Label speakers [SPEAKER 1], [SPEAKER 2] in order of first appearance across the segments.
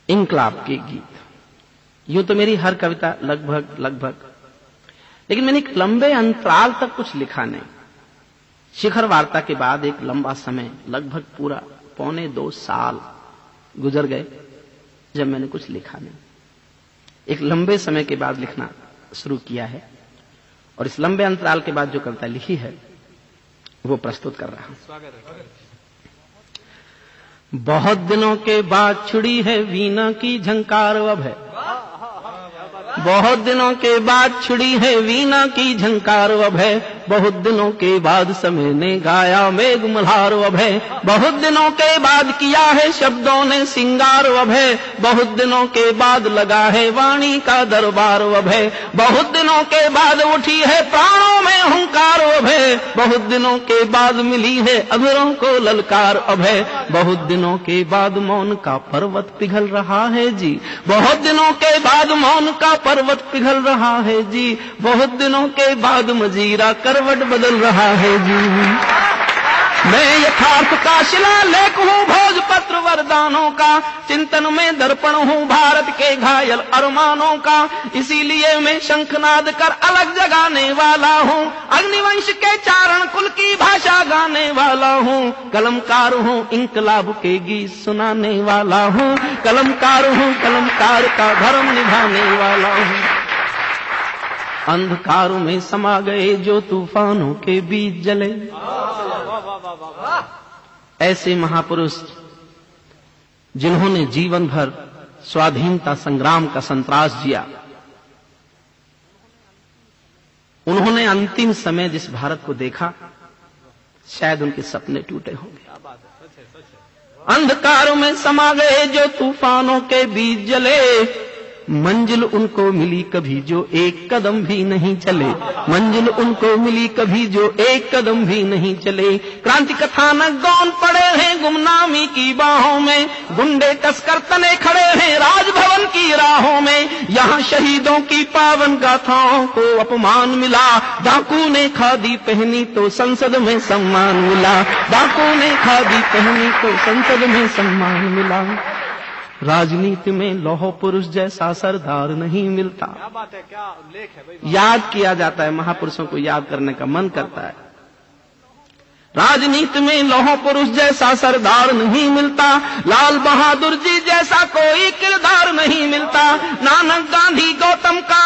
[SPEAKER 1] इंकलाब के गीत। यूं तो मेरी हर कविता लगभग, लेकिन मैंने एक लंबे अंतराल तक कुछ लिखा नहीं। शिखर वार्ता के बाद एक लंबा समय, लगभग पूरा 1.25 साल गुजर गए जब मैंने कुछ लिखा नहीं। एक लंबे समय के बाद लिखना शुरू किया है और इस लंबे अंतराल के बाद जो कविता लिखी है वो प्रस्तुत कर रहा हूं। बहुत दिनों के बाद छुड़ी है वीणा की झंकार अब है, बहुत दिनों के बाद छुड़ी है वीणा की झंकार अब है, बहुत दिनों के बाद समय ने गाया मेघ मल्हार अब है, बहुत दिनों के बाद किया है शब्दों ने सिंगार अब है, बहुत दिनों के बाद लगा है वाणी का दरबार अब है, बहुत दिनों के बाद उठी है प्राणों में हुंकार अब है, बहुत दिनों के बाद मिली है अधरों को ललकार अब है, बहुत दिनों के बाद मौन का पर्वत पिघल रहा है जी, बहुत दिनों के बाद मौन का पर्वत पिघल रहा है जी, बहुत दिनों के बाद मजीरा करवट बदल रहा है जी। मैं यथार्थ का शिलालेख हूँ भोजपत्र वरदानों का, चिंतन में दर्पण हूँ भारत के घायल अरमानों का, इसीलिए मैं शंखनाद कर अलग जगाने वाला हूँ, अग्निवंश के चारण कुल की भाषा गाने वाला हूँ, कलमकार हूँ इंकलाब के गीत सुनाने वाला हूँ, कलमकार हूँ कलमकार का धर्म निभाने वाला हूँ। अंधकार में समा गए जो तूफानों के बीच जले, ऐसे महापुरुष जिन्होंने जीवन भर स्वाधीनता संग्राम का संतरास जिया, उन्होंने अंतिम समय जिस भारत को देखा शायद उनके सपने टूटे होंगे। अंधकार में समा गए जो तूफानों के बीच जले, मंजिल उनको मिली कभी जो एक कदम भी नहीं चले, मंजिल उनको मिली कभी जो एक कदम भी नहीं चले। क्रांति कथानक गौन पड़े हैं गुमनामी की बाहों में, गुंडे तस्कर तने खड़े हैं राजभवन की राहों में, यहाँ शहीदों की पावन गाथाओं को अपमान मिला, डाकू ने खादी पहनी तो संसद में सम्मान मिला, डाकू ने खादी पहनी तो संसद में सम्मान मिला। राजनीति में लौह पुरुष जैसा सरदार नहीं मिलता।
[SPEAKER 2] क्या बात है, क्या उल्लेख है भाई।
[SPEAKER 1] याद किया जाता है, महापुरुषों को याद करने का मन करता है। राजनीति में लौह पुरुष जैसा सरदार नहीं मिलता, लाल बहादुर जी जैसा कोई किरदार नहीं मिलता, नानक गांधी गौतम का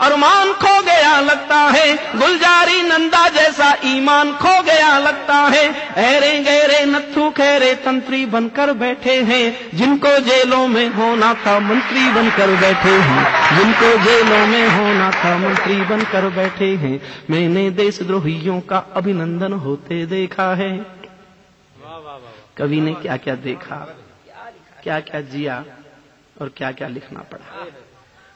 [SPEAKER 1] अरमान खो गया लगता है, गुलजारी नंदा जैसा ईमान खो गया लगता है, ऐरे गहरे नत्थू खैरे तंत्री बनकर बैठे हैं, जिनको जेलों में होना था मंत्री बनकर बैठे हैं, जिनको जेलों में होना था मंत्री बनकर बैठे हैं। मैंने देशद्रोहियों का अभिनंदन होते देखा है। कवि ने क्या क्या देखा, क्या क्या जिया और क्या क्या लिखना पड़ा।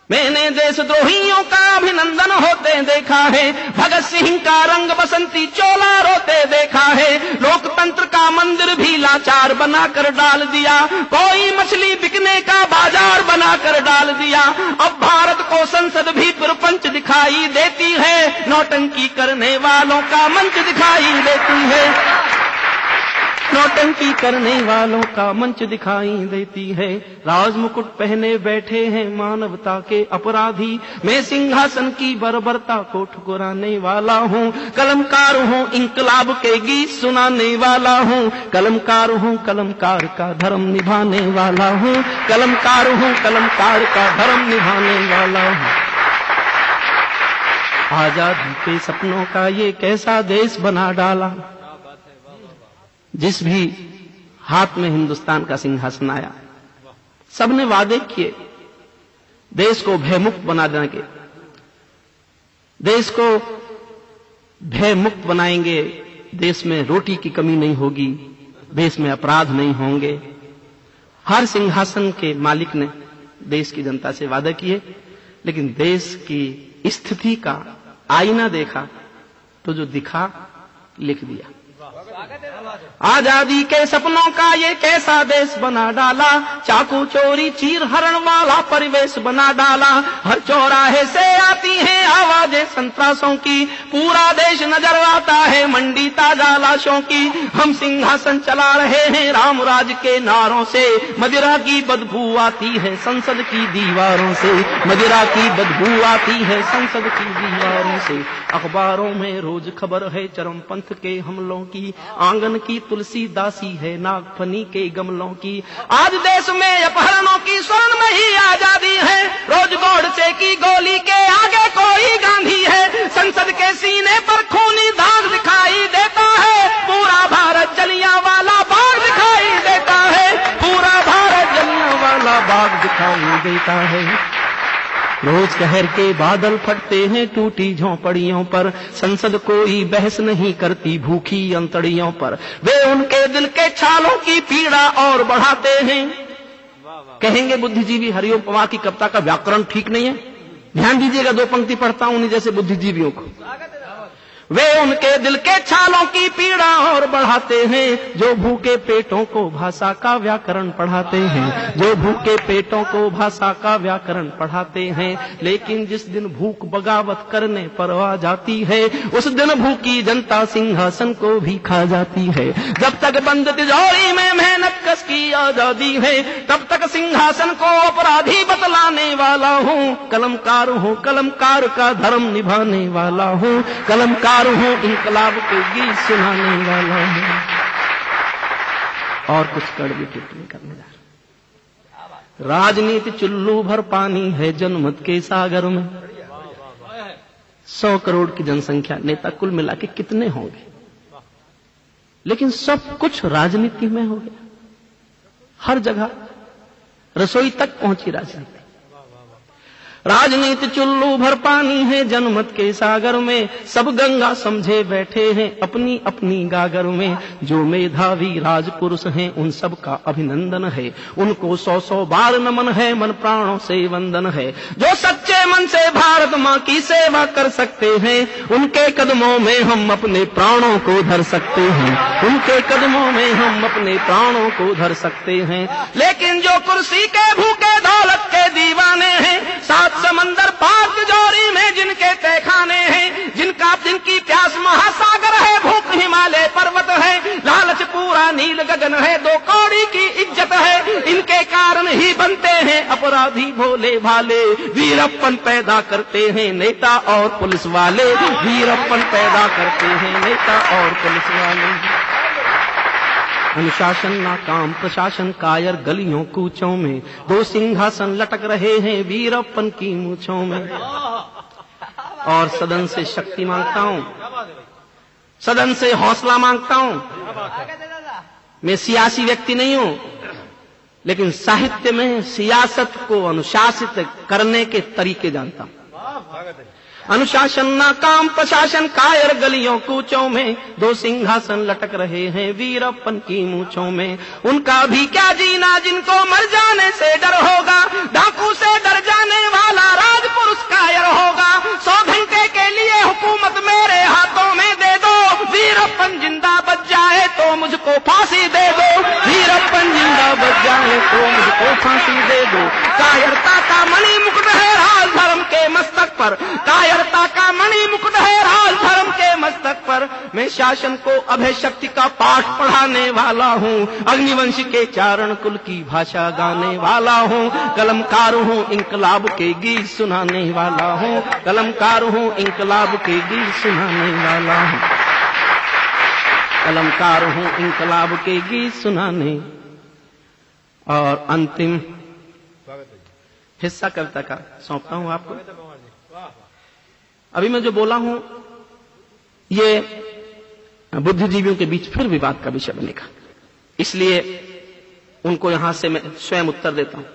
[SPEAKER 1] मैंने देशद्रोहियों का अभिनंदन होते देखा है, भगत सिंह का रंग बसंती चोला रोते देखा है, लोकतंत्र का मंदिर भी लाचार बनाकर डाल दिया, कोई मछली बिकने का बाजार बनाकर डाल दिया। अब भारत को संसद भी प्रपंच दिखाई देती है, नौटंकी करने वालों का मंच दिखाई देती है, नौटंकी करने वालों का मंच दिखाई देती है। राजमुकुट पहने बैठे हैं मानवता के अपराधी, मैं सिंहासन की बर्बरता को ठुकराने वाला हूँ, कलमकार हूँ इंकलाब के गीत सुनाने वाला हूँ, कलमकार हूँ कलमकार का धर्म निभाने वाला हूँ, कलमकार हूँ कलमकार का धर्म निभाने वाला हूँ। आजादी के सपनों का ये कैसा देश बना डाला, जिस भी हाथ में हिंदुस्तान का सिंहासन आया सबने वादे किए देश को भयमुक्त बना देने के, देश को भयमुक्त बनाएंगे, देश में रोटी की कमी नहीं होगी, देश में अपराध नहीं होंगे। हर सिंहासन के मालिक ने देश की जनता से वादा किए, लेकिन देश की स्थिति का आईना देखा तो जो दिखा लिख दिया। आजादी के सपनों का ये कैसा देश बना डाला, चाकू चोरी चीर हरण वाला परिवेश बना डाला। हर चौराहे से आती हैं आवाजें संतरासों की, पूरा देश नजर आता है मंडी ताजा लाशों की। हम सिंहासन चला रहे हैं राम राज के नारों से, मदिरा की बदबू आती है संसद की दीवारों से, मदिरा की बदबू आती है संसद की दीवारों से। अखबारों में रोज खबर है चरमपंथ के हमलों की, आंगन की तुलसी दासी है नागफनी के गमलों की। आज देश में अपहरणों की स्वर्णमयी आजादी है, रोज गोडसे की गोली के आगे कोई गांधी है। संसद के सीने पर खूनी दाग दिखाई देता है, पूरा भारत जलियांवाला बाग दिखाई देता है, पूरा भारत जलियांवाला बाग दिखाई देता है। रोज कहर के बादल फटते हैं टूटी झोंपड़ियों पर, संसद कोई बहस नहीं करती भूखी अंतड़ियों पर। वे उनके दिल के छालों की पीड़ा और बढ़ाते हैं। कहेंगे बुद्धिजीवी हरिओम पवार की कविता का व्याकरण ठीक नहीं है। ध्यान दीजिएगा, दो पंक्ति पढ़ता हूं उन्हीं जैसे बुद्धिजीवियों को। वे उनके दिल के छालों की पीड़ा और बढ़ाते हैं, जो भूखे पेटों को भाषा का व्याकरण पढ़ाते हैं, जो भूखे पेटों को भाषा का व्याकरण पढ़ाते हैं। लेकिन जिस दिन भूख बगावत करने पर आ जाती है, उस दिन भूखी जनता सिंहासन को भी खा जाती है। जब तक बंद तिजोरी में मेहनत कस की आजादी है, तब तक सिंहासन को अपराधी बतलाने वाला हूँ। कलमकार हूँ, कलमकार का धर्म निभाने वाला हूँ, कलमकार हूँ, इंकलाब के गीत सुनाने वाला हूँ। और कुछ कड़वी टिप्पणी करने जा रहा। राजनीति चुल्लू भर पानी है जनमत के सागर में। 100 करोड़ की जनसंख्या, नेता कुल मिला के कितने होंगे? लेकिन सब कुछ राजनीति में हो गया। हर जगह रसोई तक पहुंची राजनीति। राजनीति चुल्लू भर पानी है जनमत के सागर में, सब गंगा समझे बैठे हैं अपनी अपनी गागर में। जो मेधावी राजपुरुष हैं उन सब का अभिनंदन है, उनको 100 बार नमन है, मन प्राणों से वंदन है। जो सच्चे मन से भारत माँ की सेवा कर सकते हैं, उनके कदमों में हम अपने प्राणों को धर सकते हैं, उनके कदमों में हम अपने प्राणों को धर सकते हैं। लेकिन जो कुर्सी के भूखे दौलत के दीवाने हैं, सात समंदर पार तिजोरी में जिनके तहखाने हैं, जिनकी प्यास महासागर है, भूख हिमालय पर्वत है, लालच पूरा नील गगन है, 2 कौड़ी की इज्जत है, इनके कारण ही बनते हैं अपराधी भोले भाले। वीरप्पन पैदा करते हैं नेता और पुलिस वाले, वीरप्पन पैदा करते हैं नेता और पुलिस वाले। अनुशासन नाकाम प्रशासन कायर गलियों कूचों में, 2 सिंहासन लटक रहे हैं वीरप्पन की मूंछों में। और सदन से शक्ति मांगता हूं, सदन से हौसला मांगता हूं। मैं सियासी व्यक्ति नहीं हूं, लेकिन साहित्य में सियासत को अनुशासित करने के तरीके जानता हूं। अनुशासन नाकाम प्रशासन कायर गलियों कूचों में, 2 सिंहासन लटक रहे हैं वीरप्पन की मूंछों में। उनका भी क्या जीना जिनको मर जाने से डर होगा, डाकू से डर जाने वाला राजपुरुष कायर होगा। 100 घंटे के लिए हुकूमत मेरे हाथों में दे दो, वीरप्पन जिंदा बच जाए तो मुझको फांसी दे दो, वीरप्पन जिंदा बच जाए तो मुझको फांसी दे दो। कायरता का मणि मुकुट है राज धर्म के मस्तक पर, कायरता का मणि मुकुट है राज धर्म के मस्तक पर। मैं शासन को अभय शक्ति का पाठ पढ़ाने वाला हूँ, अग्निवंश के चारण कुल की भाषा गाने वाला हूँ। कलमकार हूँ, इंकलाब के गीत सुनाने वाला हूँ, कलमकार हूँ, इंकलाब के गीत सुनाने वाला हूँ, कलमकार हूँ, इंकलाब के गीत सुनाने। और अंतिम हिस्सा कविता का सौंपता हूं आपको। अभी मैं जो बोला हूं ये बुद्धिजीवियों के बीच फिर विवाद का विषय बनेगा, इसलिए उनको यहां से मैं स्वयं उत्तर देता हूं।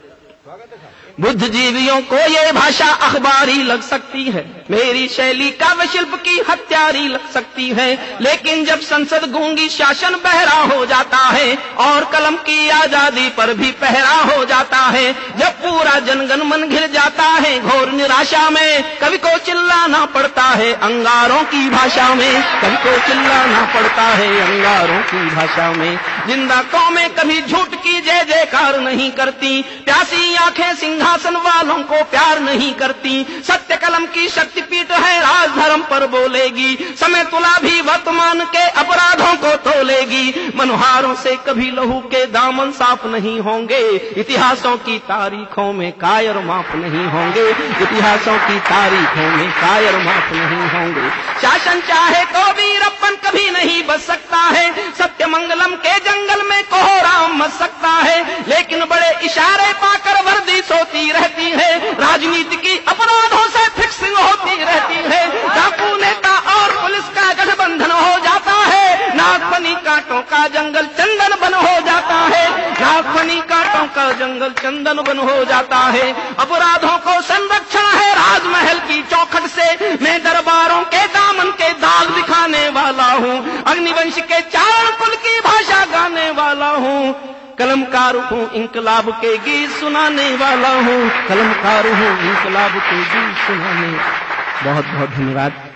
[SPEAKER 1] बुद्धिजीवियों को ये भाषा अखबारी लग सकती है, मेरी शैली काव्य शिल्प की हत्यारी लग सकती है, लेकिन जब संसद गूंगी शासन बहरा हो जाता है और कलम की आजादी पर भी पहरा हो जाता है, जब पूरा जनगण मन घिर जाता है घोर निराशा में, कवि को चिल्लाना पड़ता है अंगारों की भाषा में, कवि को चिल्लाना पड़ता है अंगारों की भाषा में। जिंदा कौमें कभी झूठ की जय जयकार नहीं करती, प्यासी आंखें सिंहासन वालों को प्यार नहीं करती, सत्य कलम की शक्तिपीठ है राज धर्म पर बोलेगी, समय तुला भी वर्तमान के अपराधों को तोलेगी। मनुहारों से कभी लहू के दामन साफ नहीं होंगे, इतिहासों की तारीखों में कायर माफ नहीं होंगे, इतिहासों की तारीखों में कायर माफ नहीं होंगे। शासन चाहे तो वीरप्पन कभी नहीं बच सकता है, सत्य मंगलम के जंगल में कोहराम मच सकता है, लेकिन बड़े इशारे पाकर वर्दी सोती रहती है, राजनीति की अपराधों से फिक्सिंग होती रहती है, डाकू नेता और पुलिस का गठबंधन हो जाता है, नागफनी कांटों का जंगल चंदन बन हो जाता है, नागफनी कांटों का जंगल चंदन बन हो जाता है। अपराधों को संरक्षण है राजमहल की चौखट से, मैं दरबारों के दामन के दाग दिखाने वाला हूँ, अग्निवंश के चारण कुल की भाषा गाने वाला हूँ, कलमकार हूँ इंकलाब के गीत सुनाने वाला हूँ, कलमकार हूँ इंकलाब के गीत सुनाने। बहुत बहुत धन्यवाद।